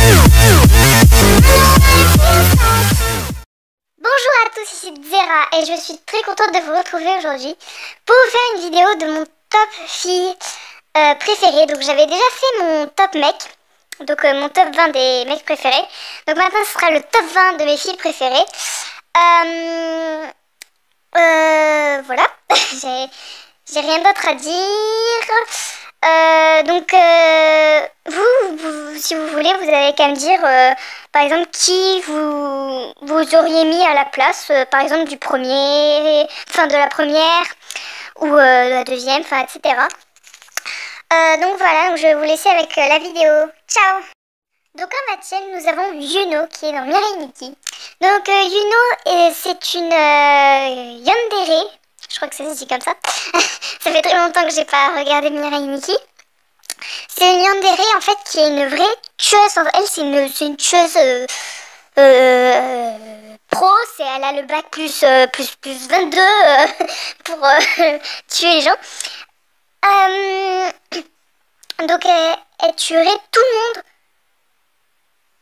Bonjour à tous, ici Zera et je suis très contente de vous retrouver aujourd'hui pour vous faire une vidéo de mon top fille préférée. Donc j'avais déjà fait mon top mec, donc mon top 20 des mecs préférés. Donc maintenant ce sera le top 20 de mes filles préférées. Voilà, j'ai rien d'autre à dire. Vous, si vous voulez, vous avez qu'à me dire, par exemple, qui vous auriez mis à la place, par exemple, du premier, enfin de la première, ou de la deuxième, enfin, etc. Donc voilà, donc je vais vous laisser avec la vidéo. Ciao! Donc en matière, nous avons Yuno qui est dans Mirai Nikki. Donc Yuno, c'est une yandere. Je crois que ça se dit comme ça. Ça fait très longtemps que j'ai pas regardé Mirai Nikki. C'est une yandere en fait qui est une vraie tueuse. Elle, c'est une tueuse pro. Elle a le bac plus 22 pour tuer les gens. Donc elle tuerait tout le monde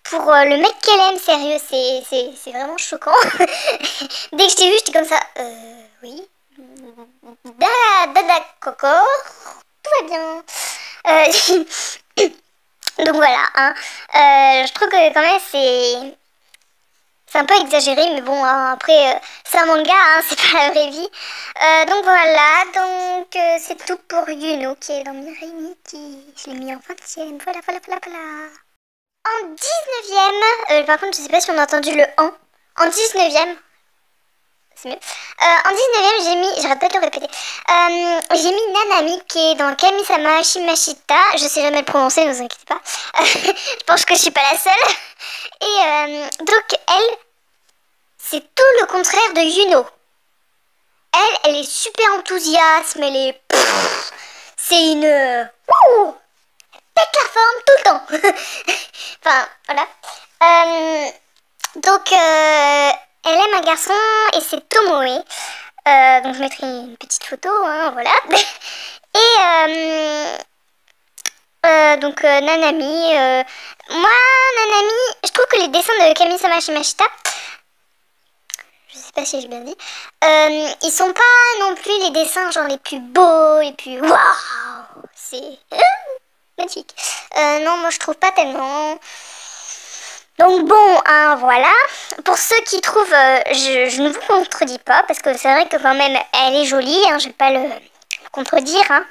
pour le mec qu'elle aime, sérieux. C'est vraiment choquant. Dès que je t'ai vu, j'étais comme ça. Oui. D'accord, tout va bien. Donc voilà, hein. Je trouve que quand même c'est un peu exagéré, mais bon, hein, après c'est un manga, hein, c'est pas la vraie vie. Donc voilà, donc c'est tout pour Yuno qui est dans Mirai Nikki. Je l'ai mis en 20ème, voilà. En 19ème, par contre je sais pas si on a entendu le en 19ème. C'est mieux. En 19ème, j'arrête pas de le répéter. J'ai mis Nanami qui est dans Kamisama Shimashita. Je sais jamais le prononcer, ne vous inquiétez pas. Je pense que je suis pas la seule. Et donc elle, c'est tout le contraire de Yuno. Elle est super enthousiaste, elle est... c'est une... elle pète la forme tout le temps. Enfin, voilà. Donc... elle aime un garçon et c'est Tomoe. Donc je mettrai une petite photo, hein, voilà. Et donc Nanami. Moi, Nanami, je trouve que les dessins de Kamisama Shimashita, je sais pas si j'ai bien dit, ils sont pas non plus les dessins genre les plus beaux, les plus waouh. C'est magnifique. Non, moi je trouve pas tellement. Donc bon, hein, voilà. Pour ceux qui trouvent, je ne vous contredis pas, parce que c'est vrai que quand même, elle est jolie, hein, je vais pas le contredire. Hein.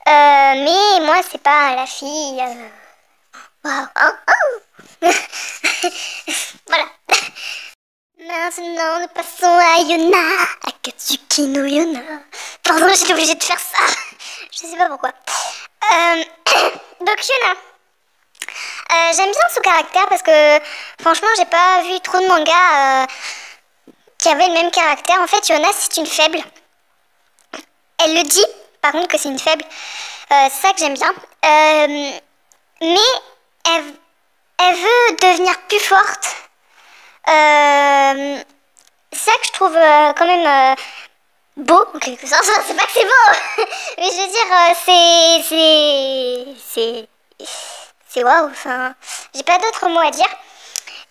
Mais moi, c'est pas la fille... Waouh, voilà. Maintenant, nous passons à Yuna, Akatsuki no Yuna. Pardon, j'étais obligée de faire ça. Je sais pas pourquoi. Donc Yuna. J'aime bien son caractère parce que franchement j'ai pas vu trop de mangas qui avaient le même caractère. En fait Yona c'est une faible. Elle le dit par contre que c'est une faible. C'est ça que j'aime bien. Mais elle veut devenir plus forte. C'est ça que je trouve quand même beau en quelque sorte. C'est pas que c'est beau. Mais je veux dire c'est waouh, enfin, j'ai pas d'autres mots à dire.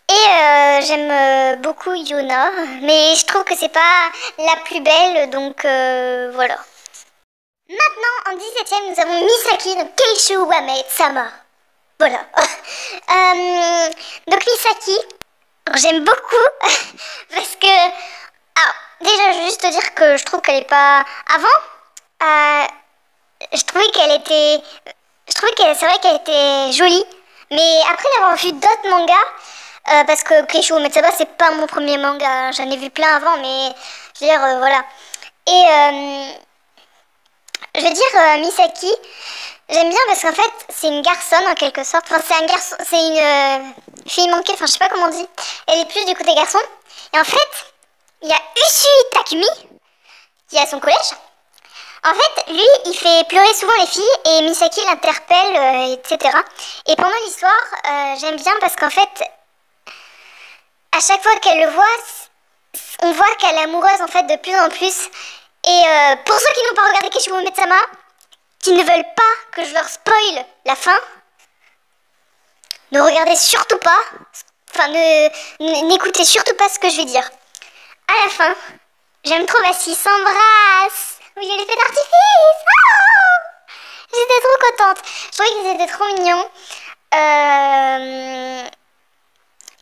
Et j'aime beaucoup Yuna, mais je trouve que c'est pas la plus belle, donc voilà. Maintenant, en 17ème, nous avons Misaki, donc Keishu Wame Sama. Voilà. Donc Misaki, j'aime beaucoup, parce que... Alors, déjà, je veux juste te dire que je trouve qu'elle est pas... Avant, je trouvais qu'elle était... Je trouvais que c'est vrai qu'elle était jolie, mais après d'avoir vu d'autres mangas, parce que Keishu Metsaba c'est pas mon premier manga, j'en ai vu plein avant, mais je veux dire, voilà. Et je veux dire, Misaki, j'aime bien parce qu'en fait c'est une garçonne en quelque sorte, enfin c'est un garçon, c'est une fille manquée, enfin je sais pas comment on dit, elle est plus du côté garçon, et en fait, il y a Usui Takumi, qui est à son collège. En fait, lui, il fait pleurer souvent les filles et Misaki l'interpelle, etc. Et pendant l'histoire, j'aime bien parce qu'en fait, à chaque fois qu'elle le voit, on voit qu'elle est amoureuse en fait de plus en plus. Et pour ceux qui n'ont pas regardé Keishu Metsama, qui ne veulent pas que je leur spoil la fin, ne regardez surtout pas, enfin n'écoutez surtout pas ce que je vais dire. À la fin, j'aime trop s'ils s'embrassent. Oui, il y a l'effet d'artifice. Oh, j'étais trop contente. Je trouvais qu'ils étaient trop mignons.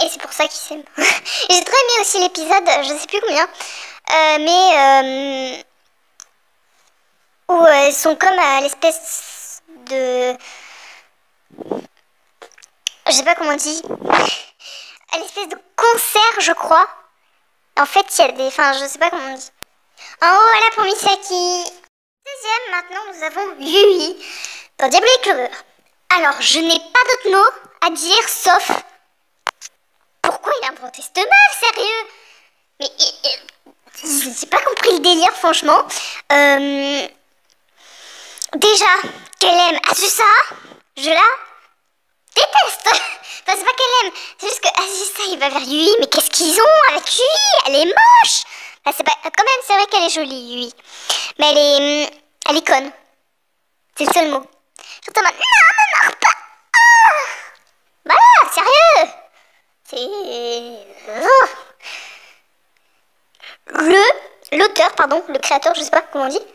Et c'est pour ça qu'ils s'aiment. J'ai trop aimé aussi l'épisode, je sais plus combien, mais où elles sont comme à l'espèce de... Je sais pas comment on dit. À l'espèce de concert, je crois. En fait, il y a des... Enfin, je sais pas comment on dit. En haut, voilà pour Misaki. Deuxième, maintenant, nous avons Yui dans Diablo et Clover. Alors, je n'ai pas d'autre mot à dire sauf... Pourquoi il a inventé cette meuf, sérieux? Mais j'ai pas compris le délire, franchement. Déjà, qu'elle aime Azusa, je la déteste. Enfin, c'est pas qu'elle aime, c'est juste que Azusa, il va vers Yui, mais qu'est-ce qu'ils ont avec Yui? Elle est moche. Enfin, c'est pas... Quand même, c'est vrai qu'elle est jolie, Yui. Mais elle est conne. C'est le seul mot. Surtout maintenant, non, me marre pas. Voilà, sérieux. L'auteur, pardon, le créateur, je sais pas comment on dit,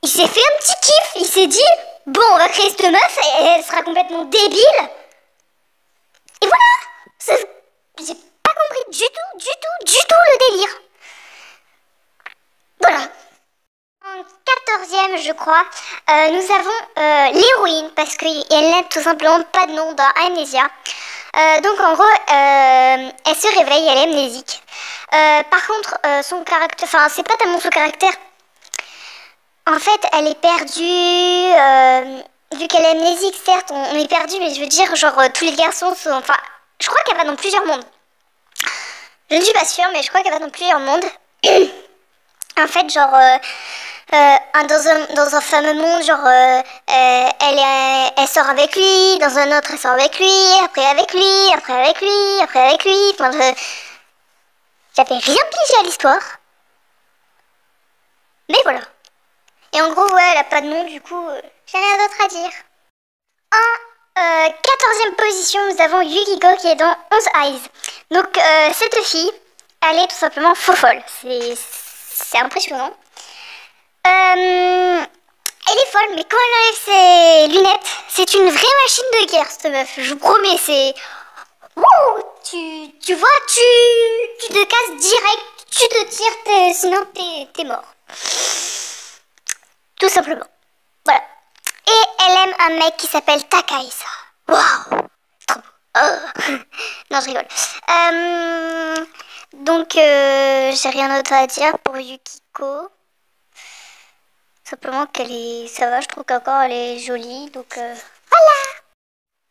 il s'est fait un petit kiff, il s'est dit, bon, on va créer cette meuf, et elle sera complètement débile, et voilà, j'ai pas compris du tout le délire. Voilà. En 14e, je crois, nous avons l'héroïne, parce qu'elle n'a tout simplement pas de nom dans Amnesia. Donc en gros, elle se réveille, elle est amnésique. Par contre, son caractère, enfin c'est pas tellement son caractère. En fait, elle est perdue. Vu qu'elle est amnésique, certes, on est perdu, mais je veux dire, genre tous les garçons sont, enfin, je crois qu'elle va dans plusieurs mondes. Je ne suis pas sûre, mais je crois qu'elle va dans plusieurs mondes. En fait, genre, dans un fameux monde, genre, elle sort avec lui, dans un autre, elle sort avec lui, après avec lui, après avec lui, après avec lui. Enfin, j'avais rien pigé à l'histoire. Mais voilà. Et en gros, ouais, elle a pas de nom, du coup, j'ai rien d'autre à dire. En 14e position, nous avons Yukiko qui est dans 11 Eyes. Donc, cette fille, elle est tout simplement faux folle. C'est impressionnant. Elle est folle, mais quand elle enlève ses lunettes, c'est une vraie machine de guerre, cette meuf. Je vous promets, c'est... Wow, tu vois, tu te casses direct, tu te tires, sinon t'es mort. Tout simplement. Voilà. Et elle aime un mec qui s'appelle Takaisa. Waouh, trop beau. Oh. Non, je rigole. Donc, j'ai rien d'autre à dire pour Yukiko. Simplement qu'elle est... Ça va, je trouve qu'encore elle est jolie, donc voilà.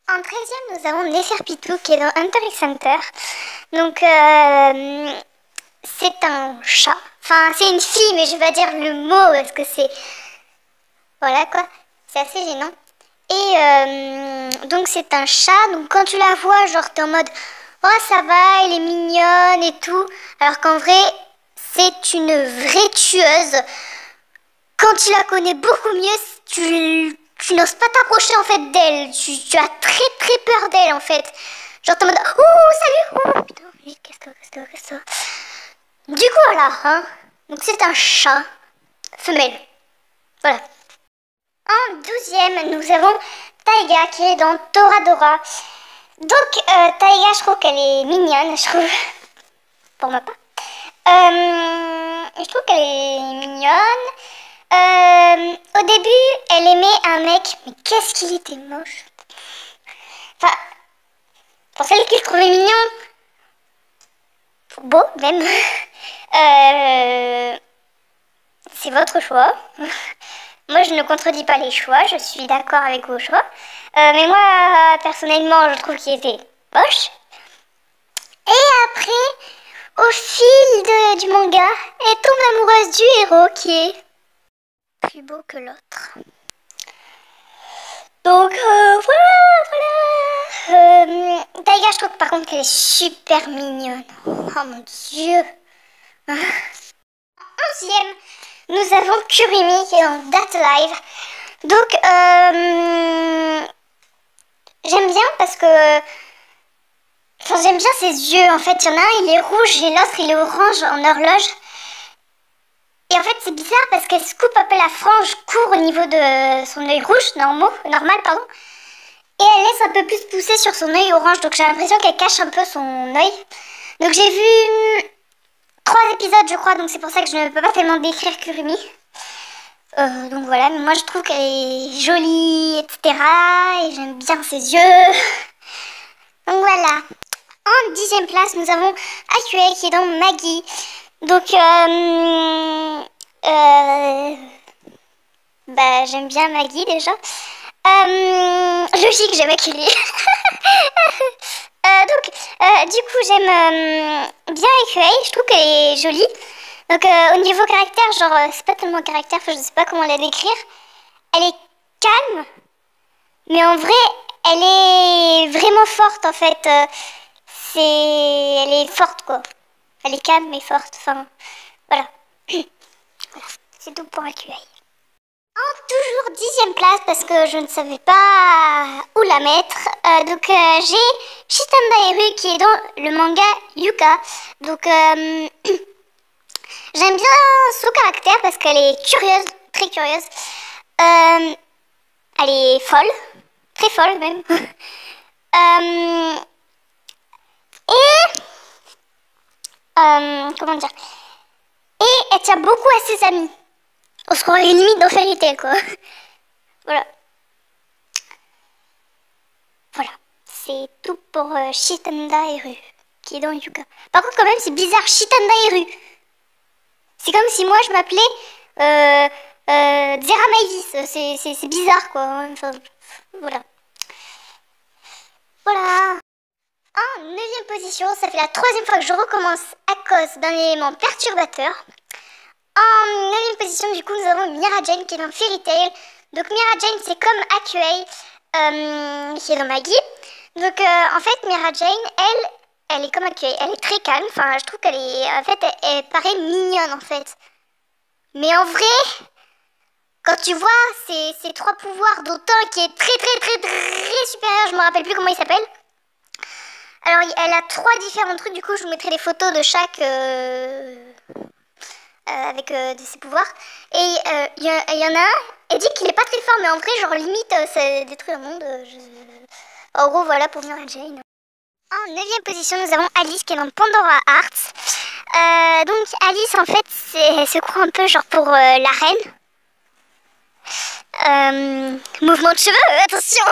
En 13e, nous avons Neferpitou qui est dans Hunter x Hunter. Donc, c'est un chat. Enfin, c'est une fille, mais je vais pas dire le mot parce que c'est... Voilà quoi, c'est assez gênant. Et donc c'est un chat, donc quand tu la vois, genre t'es en mode... Oh ça va, elle est mignonne et tout. Alors qu'en vrai, c'est une vraie tueuse. Quand tu la connais beaucoup mieux, tu n'oses pas t'approcher en fait d'elle. Tu as très peur d'elle en fait. Genre t'es en mode oh salut. Oh putain, qu'est-ce que... Du coup voilà, hein. Donc c'est un chat femelle. Voilà. En 12e, nous avons Taiga qui est dans Toradora. Donc Taiga, je trouve qu'elle est mignonne, je trouve. Pour ma part. Je trouve qu'elle est mignonne. Au début, elle aimait un mec, mais qu'est-ce qu'il était moche. Enfin, pour celle qui le trouvait mignon, beau même, c'est votre choix. Moi, je ne contredis pas les choix, je suis d'accord avec vos choix. Mais moi, personnellement, je trouve qu'il était moche. Et après, au fil du manga, elle tombe amoureuse du héros qui est plus beau que l'autre. Donc voilà. Taiga, je trouve par contre qu'elle est super mignonne. Oh mon dieu. En 11e, nous avons Kurimi qui est dans That Live. Donc j'aime bien parce que Enfin, j'aime bien ses yeux. En fait, il y en a un, il est rouge et l'autre, il est orange en horloge. Et en fait, c'est bizarre parce qu'elle se coupe un peu la frange court au niveau de son œil rouge, normal, pardon. Et elle laisse un peu plus pousser sur son œil orange. Donc j'ai l'impression qu'elle cache un peu son œil. Donc j'ai vu 3 épisodes, je crois. Donc c'est pour ça que je ne peux pas tellement décrire Kurumi. Donc voilà, mais moi je trouve qu'elle est jolie, etc. Et j'aime bien ses yeux. Donc voilà. En 10e place, nous avons Akue qui est dans Maggie. Donc, bah, j'aime bien Maggie déjà. Logique, j'aime Akuli. Du coup, j'aime bien Akue. Je trouve qu'elle est jolie. Donc, au niveau caractère, genre, c'est pas tellement caractère, je sais pas comment la décrire. Elle est calme, mais en vrai, elle est vraiment forte en fait. Elle est forte quoi. Elle est calme mais forte. Enfin, voilà. Voilà, c'est tout pour accueillir. En toujours 10e place parce que je ne savais pas où la mettre. J'ai Shitanda Eru qui est dans le manga Yuka. Donc j'aime bien son caractère parce qu'elle est curieuse, très curieuse. Elle est folle, très folle même. Comment dire? Et elle tient beaucoup à ses amis. On se croirait limite dans Fairy Tail, quoi. Voilà. Voilà. C'est tout pour Shitanda Eru, qui est dans Yuka. Par contre, quand même, c'est bizarre, Shitanda Eru. C'est comme si moi, je m'appelais Zera Maïvis. C'est bizarre, quoi. Enfin, voilà. Voilà. En 9e position, ça fait la 3e fois que je recommence à cause d'un élément perturbateur. En 9e position, du coup, nous avons Mira Jane qui est dans Fairy Tail. Donc Mira Jane, c'est comme Akue, qui est dans Maggie. Donc en fait, Mira Jane, elle est comme Akue. Elle est très calme. Enfin, je trouve qu'elle est... En fait, elle paraît mignonne, en fait. Mais en vrai, quand tu vois ces 3 pouvoirs, dont un qui est très supérieur, je me rappelle plus comment il s'appelle. Alors, elle a 3 différents trucs, du coup, je vous mettrai les photos de chaque avec de ses pouvoirs. Et il y en a un, elle dit qu'il est pas très fort, mais en vrai, genre, limite, ça détruit le monde. En gros, voilà pour Mira Jane. En 9e position, nous avons Alice qui est dans Pandora Hearts. Donc, Alice, en fait, elle se croit un peu genre pour la reine. Mouvement de cheveux, attention.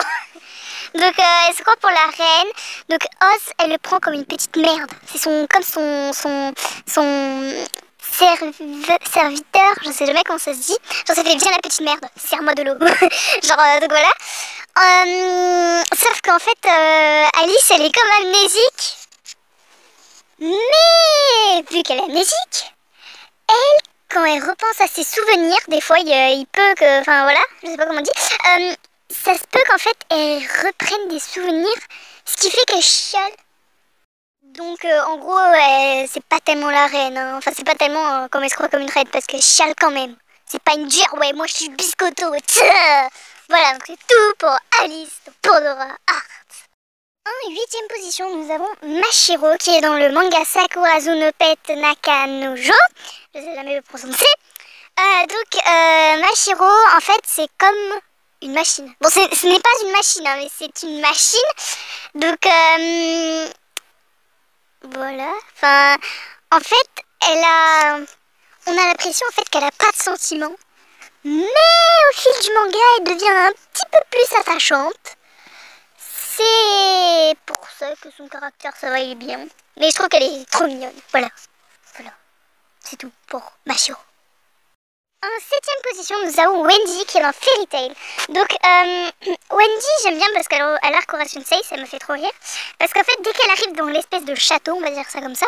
Donc elle se croit pour la reine. Donc Oz, elle le prend comme une petite merde. C'est comme son serviteur, je sais jamais comment ça se dit. Genre ça fait bien la petite merde, serre-moi de l'eau. Genre donc voilà. Sauf qu'en fait Alice, elle est comme amnésique. Mais vu qu'elle est amnésique, elle, quand elle repense à ses souvenirs, des fois il peut que, enfin voilà, je sais pas comment on dit. Ça se peut qu'en fait, elle reprenne des souvenirs, ce qui fait qu'elle chiale. Donc, en gros, c'est pas tellement la reine, hein. Enfin, c'est pas tellement comme elle se croit comme une reine, parce qu'elle chiale quand même. C'est pas une dire, ouais, moi je suis biscotto. Voilà, donc c'est tout pour Alice de Pandora Hearts. En 8e position, nous avons Mashiro, qui est dans le manga Sakurazu no Pet Nakanojo. Je sais jamais le prononcer. Mashiro, en fait, c'est comme... une machine. Bon, ce n'est pas une machine, hein, mais c'est une machine. Donc, voilà. Enfin, en fait, on a l'impression en fait qu'elle a pas de sentiments. Mais au fil du manga, elle devient un petit peu plus attachante. C'est pour ça que son caractère, ça va, il est bien. Mais je trouve qu'elle est trop mignonne. Voilà. Voilà. C'est tout pour Mashiro. En 7e position, nous avons Wendy qui est dans Fairy Tail. Donc, Wendy, j'aime bien parce qu'elle a l'air Sensei, ça me fait trop rire. Parce qu'en fait, dès qu'elle arrive dans l'espèce de château, on va dire ça comme ça,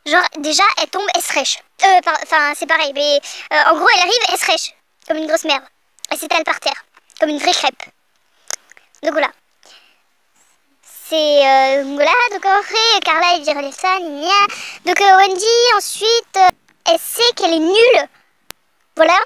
genre, déjà, elle tombe, elle se rêche. Enfin, c'est pareil, mais en gros, elle arrive, elle se rêche, comme une grosse merde. Elle s'étale par terre, comme une vraie crêpe. Donc voilà. Voilà, donc en vrai, Carla, elle dit relève ça, gna. Donc Wendy, ensuite, elle sait qu'elle est nulle. Voilà,